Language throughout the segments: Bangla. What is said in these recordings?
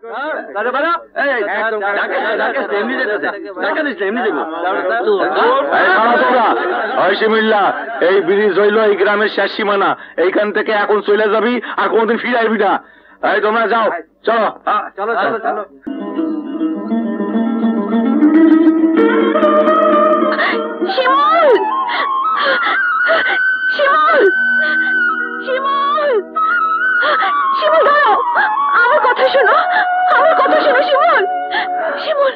এই ব্রিজ হইল এই গ্রামের শেষ সীমানা, এইখান থেকে এখন চলে যাবি আর কোনদিন ফিরে আসবি না। এই তোমরা যাও, চলো চলো চলো চলো। শিমুল, শিমুল, শিমুল, শিমুল দাঁড়াও, আমার কথা শোনো, আমার কথা শোনো শিমুল, শিমুল,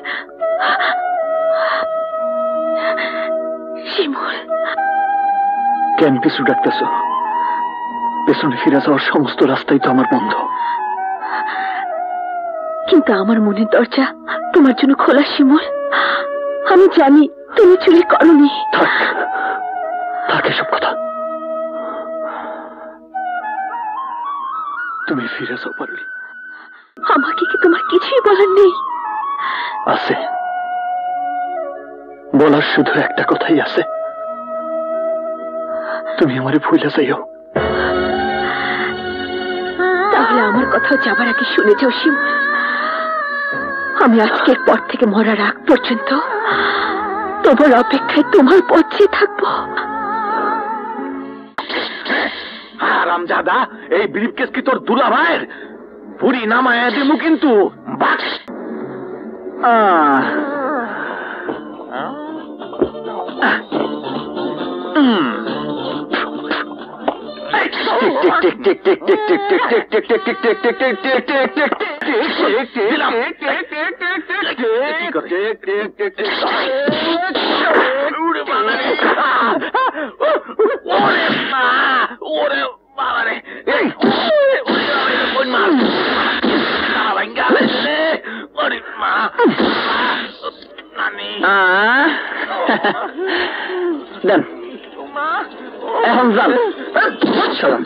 শিমুল। কেন পিছু ডাকতেছ? পেছনে ফিরে যাওয়ার সমস্ত রাস্তাই তো আমার বন্ধ। কিন্তু আমার মনের দরজা তোমার জন্য খোলা শিমুল। আমি জানি তুমি চুরি করনি। থাক থাক এসব কথা। তুমি ফিরে যাও পারবি। আমাকে কি তোমার কিছুই বলার নেই? আছে, বলার শুধু একটা কথাই আছে, তুমি আমারে ভুলে যাইও। তাহলে আমার কথা যাবার আগে শুনে যাও শিমুল, আমি আজকের পর থেকে মরার আগ পর্যন্ত তোমার অপেক্ষায় তোমার পথে থাকবো। রামজাদা, এই ব্রিফকেস কি তোর দুলা ভাইয়ের? পুরি নামায় দেবো কিন্তু। দেন এখন যান। সালাম।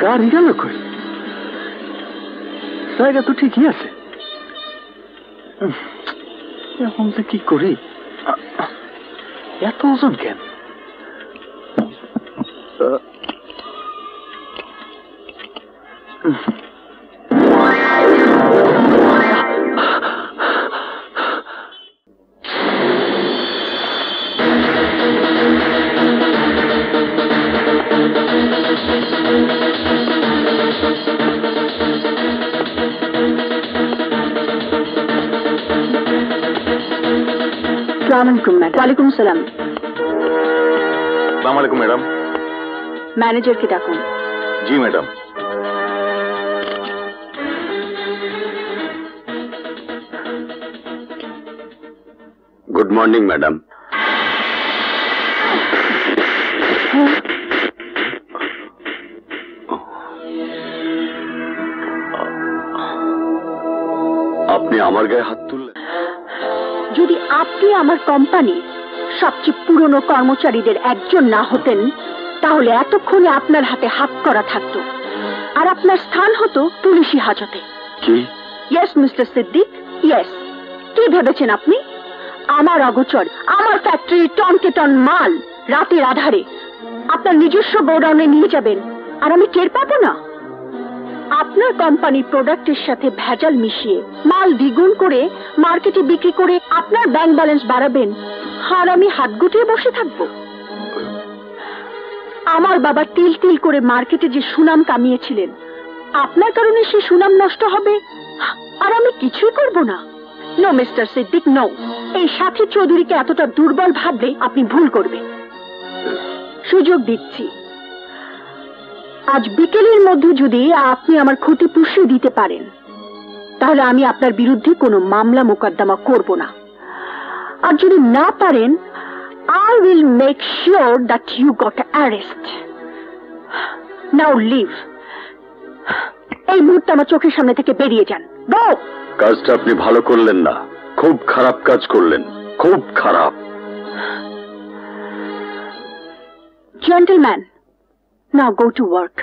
গাড়ি গেল কই? জায়গা তো ঠিকই আছে, এখন যে কি করি? এত ওজন কেন? वालेकुम सलाम। अस्सलाम वालेकुम मैडम। मैनेजर के डाकुन। जी मैडम। Good morning madam. আপনি আমার গায়ে হাত তুললেন? যদি আপনি আমার কোম্পানি সবচেয়ে পুরনো কর্মচারীদের একজন না হতেন তাহলে এতক্ষণে আপনার হাতে হাত করা থাকতো আর আপনার স্থান হতো পুলিশি হাজতে। কি? Yes mister Siddique, yes. কি ভেবেছেন আপনি আমার অগোচর আমার ফ্যাক্টরি টনকে টন মাল রাতের আধারে আপনার নিজস্ব গোডাউনে নিয়ে যাবেন আর আমি টের পাবো না? আপনার কোম্পানি প্রোডাক্টের সাথে ভেজাল মিশিয়ে মাল দ্বিগুণ করে মার্কেটে বিক্রি করে আপনার ব্যাংক ব্যালেন্স বাড়াবেন আর আমি হাত গুটিয়ে বসে থাকবো? আমার বাবা তিল তিল করে মার্কেটে যে সুনাম কামিয়েছিলেন আপনার কারণে সে সুনাম নষ্ট হবে আর আমি কিছুই করব না? No mister Siddique, no. এই সাথী চৌধুরীকে এতটা দুর্বল ভাবলে আপনি ভুল করবেন। সুযোগ দিচ্ছি, আজ বিকেলের মধ্যে যদি আপনি আমার ক্ষতি পুষিয়ে দিতে পারেন তাহলে আমি আপনার বিরুদ্ধে কোনো মামলা মোকদ্দমা করব না। আর যদি না পারেন I will make sure that you got arrest. Now leave. এই মুহূর্তে আমার চোখের সামনে থেকে বেরিয়ে যান। Go! কাজটা আপনি ভালো করলেন না, খুব খারাপ কাজ করলেন, খুব খারাপ। Gentlemen, now go to work.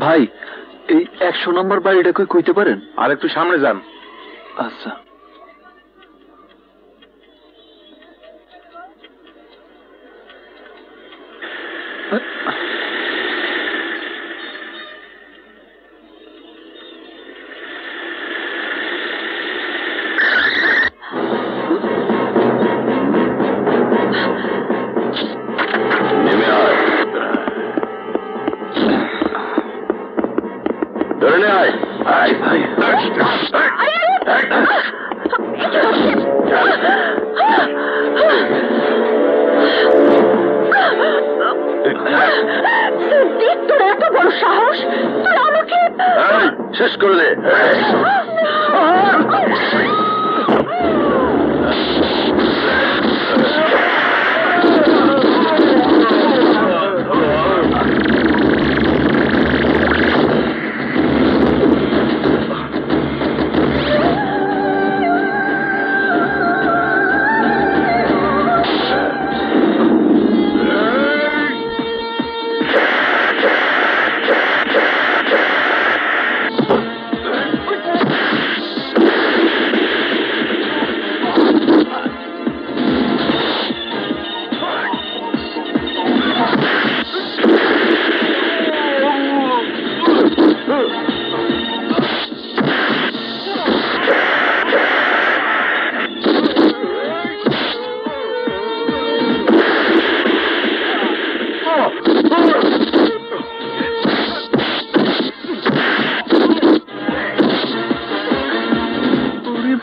ভাই এই 100 নম্বর বাড়িটা কই কইতে পারেন? আর একটু সামনে যান। আচ্ছা। নেমে আয়, ধরে নে, আয় আয় আয়। সিদ্দিক, তোর এত বড় সাহস, তুই আমাকে শেষ করে দে।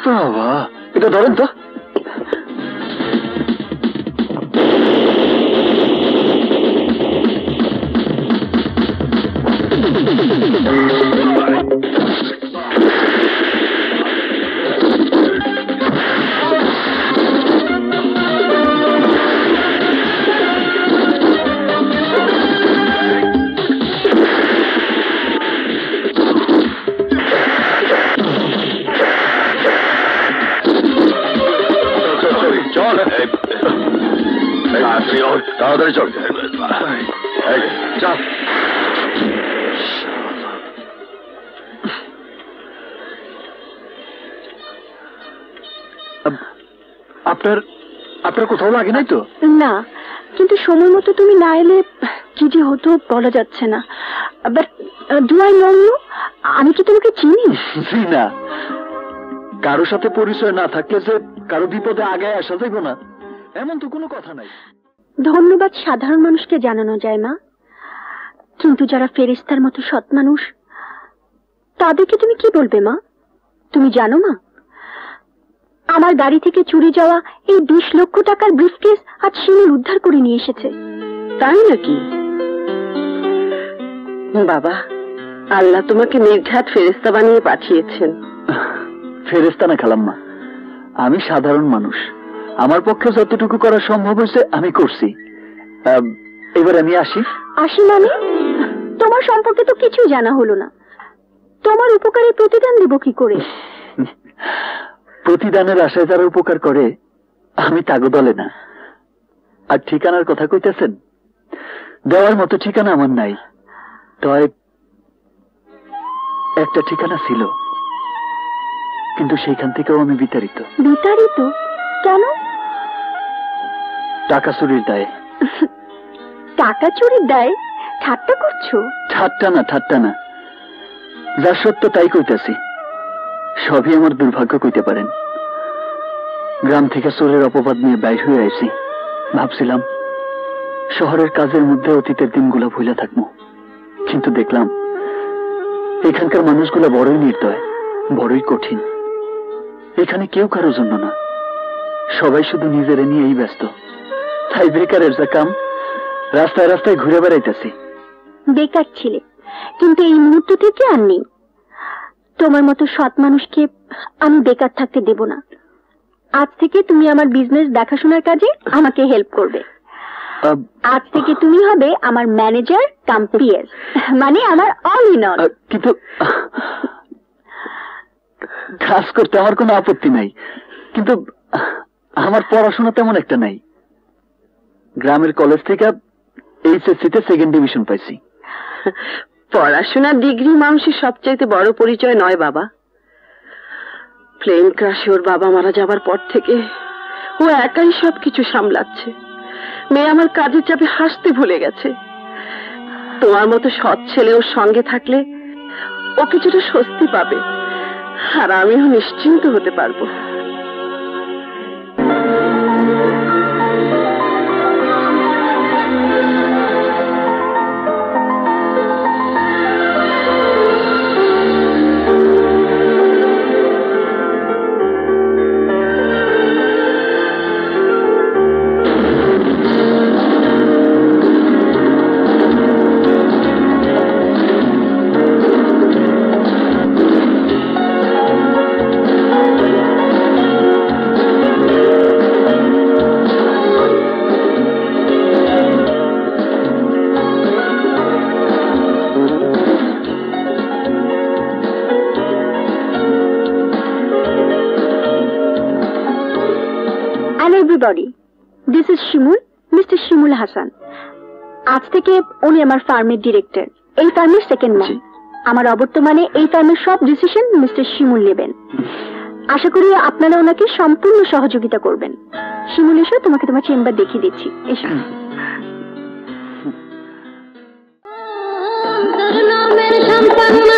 বাবা, এটা ধরেন তো। চল, তাড়াতাড়ি চল, চল। আপনার আপনার কোথাও লাগে নাই তো? না, কিন্তু সময় মতো তুমি না এলে কি যে হতো বলা যাচ্ছে না। But do I know you? আমি কি তোমাকে চিনি? জি না, কারো সাথে পরিচয় না থাকলে যে কারো বিপদে আগে আসা যাইব না এমন তো কোনো কথা নাই। ধন্যবাদ সাধারণ মানুষকে জানানো যায় মা, কিন্তু যারা ফেরেশতার মতো সৎ মানুষ তাদেরকে তুমি কি বলবে মা? তুমি জানো মা, আমার গাড়ি থেকে চুরি যাওয়া এই 20 লক্ষ টাকার ব্রিফকেস আজ শিমুল উদ্ধার করে নিয়ে এসেছে। তাই নাকি? বাবা, আল্লাহ তোমাকে নির্ঘাত ফেরেশতা বানিয়ে পাঠিয়েছেন। ফেরেশতা না খালাম্মা, আমি সাধারণ মানুষ, আমার পক্ষে যতটুকু করা সম্ভব হয়েছে আমি করছি। এবার আমি আসি। আসি মানে? তোমার সম্পর্কে তো কিছুই জানা হলো না। তোমার উপকারে প্রতিদান দেব কি করে? প্রতিদানের আশায় যারা উপকার করে আমি তাগো দলে না। আর ঠিকানার কথা কইতেছেন, দেওয়ার মতো ঠিকানা আমার নাই। তয় একটা ঠিকানা ছিল, কিন্তু সেইখান থেকেও আমি বিতাড়িত। বিতাড়িত কেন? টাকা চুরির দায়ে। টাকা চুরির দায়? ঠাট্টা করছো? ঠাট্টা না, যা সত্য তাই কইতাছি। সবই আমার দুর্ভাগ্য কইতে পারেন। গ্রাম থেকে চোরের অপবাদ নিয়ে বাইর হয়ে আইছি, ভাবছিলাম শহরের কাজের মধ্যে অতীতের দিনগুলো ভুলে থাকবো, কিন্তু দেখলাম এখানকার মানুষগুলো বড়ই নির্দয়, বড়ই কঠিন। এখানে কেউ কারোর জন্য না, সবাই শুধু নিজের নিয়েই ব্যস্ত। তাই বেকারের যা কাম, রাস্তায় রাস্তায় ঘুরে বেড়াইতেছি। বেকার ছিলে, কিন্তু এই মুহূর্ত থেকে আর নেই। তোমার মতো সৎ মানুষকে আমি বেকার থাকতে দেব না। আজ থেকে তুমি আমার বিজনেস দেখাশোনার কাজে আমাকে হেল্প করবে। আজ থেকে তুমি হবে আমার ম্যানেজার কাম পিএস, মানে আমার অল ইন অল। কিন্তু কাজ করতে আমার কোনো আপত্তি নাই, কিন্তু আমার পড়াশোনা তেমন একটা নাই। গ্রামের কলেজ থেকে এইচএসসি তে 2nd ডিভিশন পাইছি। পড়াশোনা ডিগ্রি মানুষের সবচাইতে বড় পরিচয় নয় বাবা। প্লেন ক্রাশে ওর বাবা মারা যাবার পর থেকে ও একাই সবকিছু সামলাচ্ছে। মেয়ে আমার কাজের চাপে হাসতে ভুলে গেছে। তোমার মতো সৎ ছেলে ওর সঙ্গে থাকলে ও কিছুটা স্বস্তি পাবে, আর আমিও নিশ্চিন্ত হতে পারবো। Everybody, this is Shimul, Mr. Shimul Hasan. আজ থেকে উনি আমার ফার্মের ডিরেক্টর, এই ফার্মের সেকেন্ড ম্যান। আমার অবর্তমানে এই ফার্মের সব ডিসিশন মিস্টার শিমুল নেবেন। আশা করি আপনারা ওনাকে সম্পূর্ণ সহযোগিতা করবেন। শিমুল, এসো, তোমাকে তোমার চেম্বার দেখিয়ে দিচ্ছি, এসো। নামের সম্পন্ন